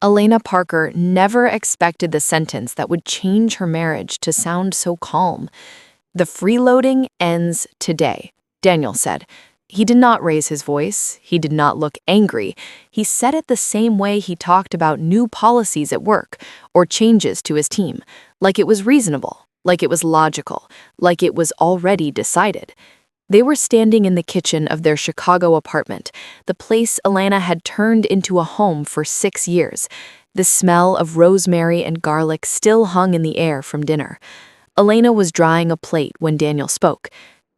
Elena Parker never expected the sentence that would change her marriage to sound so calm. "The freeloading ends today," Daniel said. He did not raise his voice. He did not look angry. He said it the same way he talked about new policies at work or changes to his team, like it was reasonable, like it was logical, like it was already decided. They were standing in the kitchen of their Chicago apartment, the place Elena had turned into a home for 6 years. The smell of rosemary and garlic still hung in the air from dinner. Elena was drying a plate when Daniel spoke.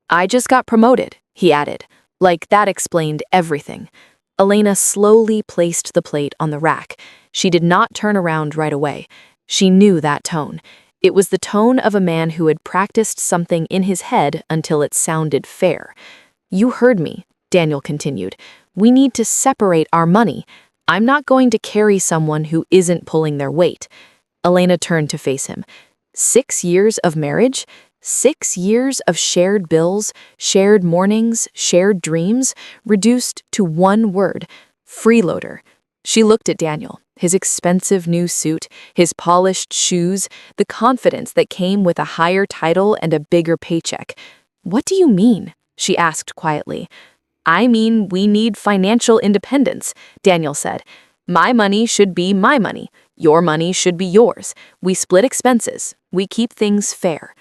"I just got promoted," he added. Like that explained everything. Elena slowly placed the plate on the rack. She did not turn around right away. She knew that tone. It was the tone of a man who had practiced something in his head until it sounded fair. "You heard me," Daniel continued. "We need to separate our money. I'm not going to carry someone who isn't pulling their weight." Elena turned to face him. 6 years of marriage? 6 years of shared bills, shared mornings, shared dreams, reduced to one word: freeloader. She looked at Daniel, his expensive new suit, his polished shoes, the confidence that came with a higher title and a bigger paycheck. "What do you mean?" she asked quietly. "I mean we need financial independence," Daniel said. "My money should be my money. Your money should be yours. We split expenses. We keep things fair."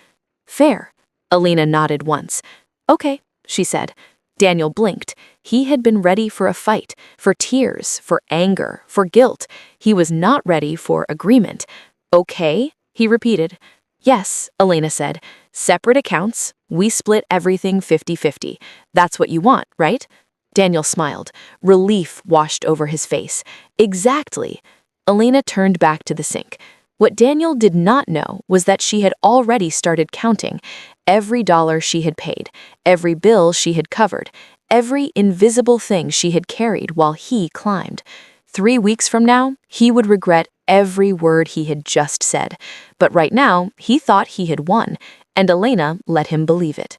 "Fair?" Elena nodded once. "Okay," she said. Daniel blinked. He had been ready for a fight, for tears, for anger, for guilt. He was not ready for agreement. "Okay?" he repeated. "Yes," Elena said. "Separate accounts. We split everything 50-50. That's what you want, right?" Daniel smiled. Relief washed over his face. "Exactly." Elena turned back to the sink. What Daniel did not know was that she had already started counting every dollar she had paid, every bill she had covered, every invisible thing she had carried while he climbed. 3 weeks from now, he would regret every word he had just said. But right now, he thought he had won, and Elena let him believe it.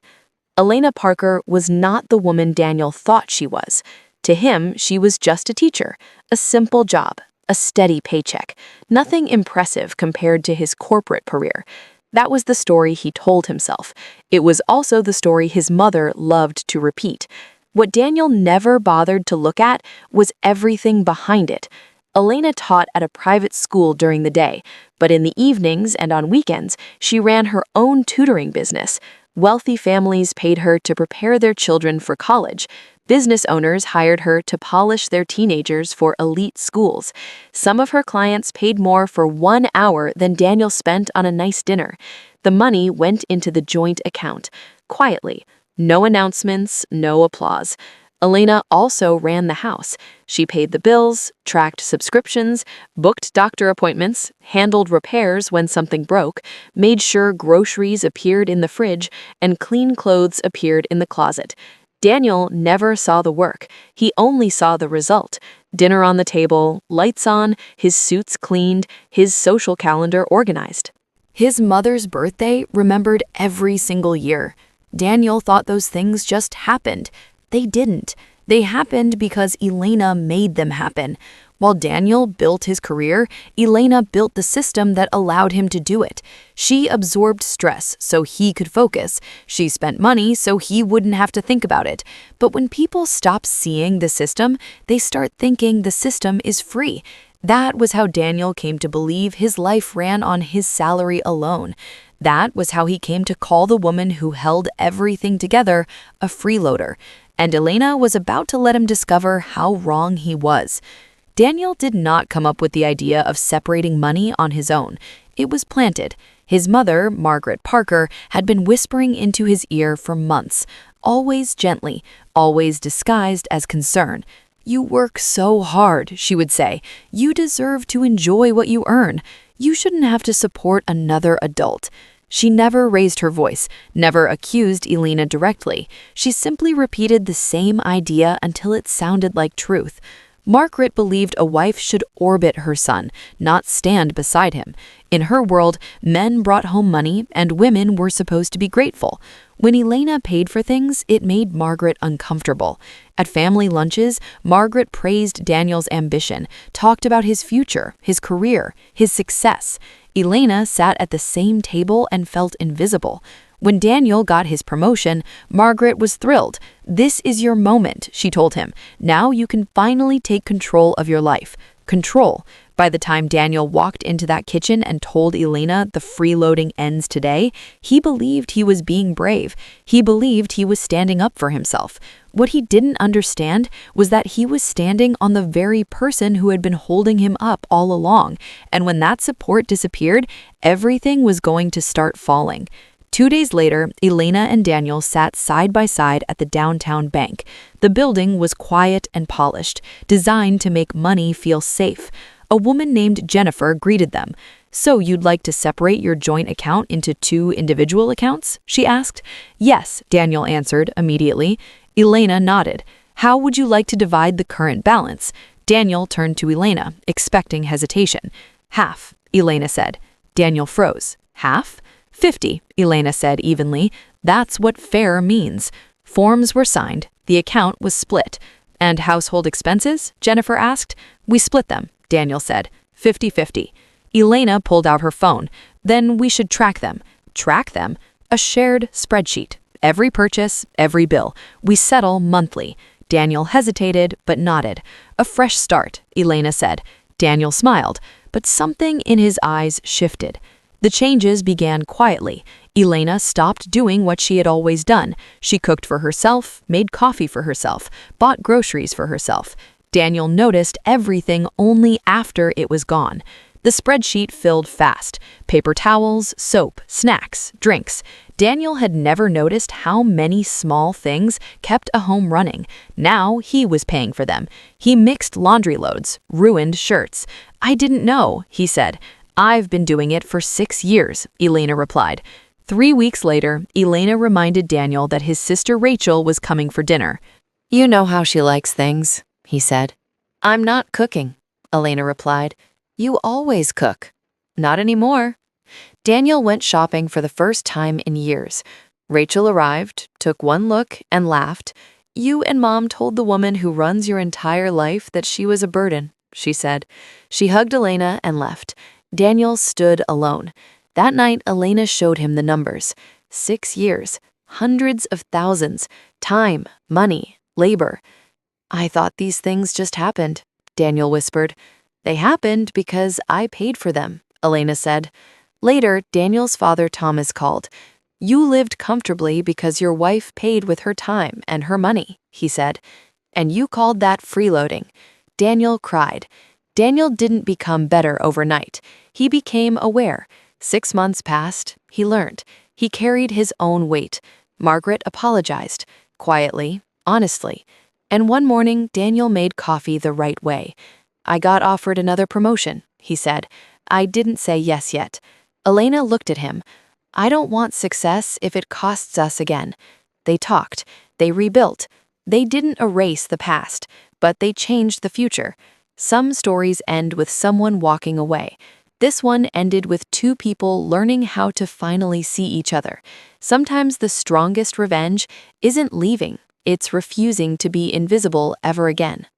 Elena Parker was not the woman Daniel thought she was. To him, she was just a teacher, a simple job, a steady paycheck, nothing impressive compared to his corporate career. That was the story he told himself. It was also the story his mother loved to repeat. What Daniel never bothered to look at was everything behind it. Elena taught at a private school during the day, but in the evenings and on weekends, she ran her own tutoring business. Wealthy families paid her to prepare their children for college. Business owners hired her to polish their teenagers for elite schools. Some of her clients paid more for 1 hour than Daniel spent on a nice dinner. The money went into the joint account, quietly. No announcements, no applause. Elena also ran the house. She paid the bills, tracked subscriptions, booked doctor appointments, handled repairs when something broke, made sure groceries appeared in the fridge, and clean clothes appeared in the closet. Daniel never saw the work. He only saw the result. Dinner on the table, lights on, his suits cleaned, his social calendar organized. His mother's birthday remembered every single year. Daniel thought those things just happened. They didn't. They happened because Elena made them happen. While Daniel built his career, Elena built the system that allowed him to do it. She absorbed stress so he could focus. She spent money so he wouldn't have to think about it. But when people stop seeing the system, they start thinking the system is free. That was how Daniel came to believe his life ran on his salary alone. That was how he came to call the woman who held everything together a freeloader. And Elena was about to let him discover how wrong he was. Daniel did not come up with the idea of separating money on his own. It was planted. His mother, Margaret Parker, had been whispering into his ear for months, always gently, always disguised as concern. "You work so hard," she would say. "You deserve to enjoy what you earn. You shouldn't have to support another adult." She never raised her voice, never accused Elena directly. She simply repeated the same idea until it sounded like truth. Margaret believed a wife should orbit her son, not stand beside him. In her world, men brought home money and women were supposed to be grateful. When Elena paid for things, it made Margaret uncomfortable. At family lunches, Margaret praised Daniel's ambition, talked about his future, his career, his success. Elena sat at the same table and felt invisible. When Daniel got his promotion, Margaret was thrilled. "This is your moment," she told him. "Now you can finally take control of your life." Control. By the time Daniel walked into that kitchen and told Elena the freeloading ends today, he believed he was being brave. He believed he was standing up for himself. What he didn't understand was that he was standing on the very person who had been holding him up all along, and when that support disappeared, everything was going to start falling. 2 days later, Elena and Daniel sat side by side at the downtown bank. The building was quiet and polished, designed to make money feel safe. A woman named Jennifer greeted them. "So you'd like to separate your joint account into 2 individual accounts?" she asked. "Yes," Daniel answered immediately. Elena nodded. "How would you like to divide the current balance?" Daniel turned to Elena, expecting hesitation. "Half," Elena said. Daniel froze. "Half?" 50, Elena said evenly. "That's what fair means." Forms were signed. The account was split. "And household expenses?" Jennifer asked. "We split them," Daniel said. 50-50. Elena pulled out her phone. "Then we should track them." "Track them?" "A shared spreadsheet. Every purchase, every bill. We settle monthly." Daniel hesitated, but nodded. "A fresh start," Elena said. Daniel smiled, but something in his eyes shifted. The changes began quietly. Elena stopped doing what she had always done. She cooked for herself, made coffee for herself, bought groceries for herself. Daniel noticed everything only after it was gone. The spreadsheet filled fast. Paper towels, soap, snacks, drinks. Daniel had never noticed how many small things kept a home running. Now he was paying for them. He mixed laundry loads, ruined shirts. "I didn't know," he said. "I've been doing it for 6 years," Elena replied. 3 weeks later, Elena reminded Daniel that his sister Rachel was coming for dinner. "You know how she likes things," he said. "I'm not cooking," Elena replied. "You always cook." "Not anymore." Daniel went shopping for the first time in years. Rachel arrived, took one look, and laughed. "You and Mom told the woman who runs your entire life that she was a burden," she said. She hugged Elena and left. Daniel stood alone. That night, Elena showed him the numbers. 6 years, hundreds of thousands, time, money, labor. "I thought these things just happened," Daniel whispered. "They happened because I paid for them," Elena said. Later, Daniel's father Thomas called. "You lived comfortably because your wife paid with her time and her money," he said. "And you called that freeloading." Daniel cried. Daniel didn't become better overnight. He became aware. 6 months passed. He learned. He carried his own weight. Margaret apologized, quietly, honestly. And one morning, Daniel made coffee the right way. "I got offered another promotion," he said. "I didn't say yes yet." Elena looked at him. "I don't want success if it costs us again." They talked. They rebuilt. They didn't erase the past, but they changed the future. Some stories end with someone walking away. This one ended with 2 people learning how to finally see each other. Sometimes the strongest revenge isn't leaving, it's refusing to be invisible ever again.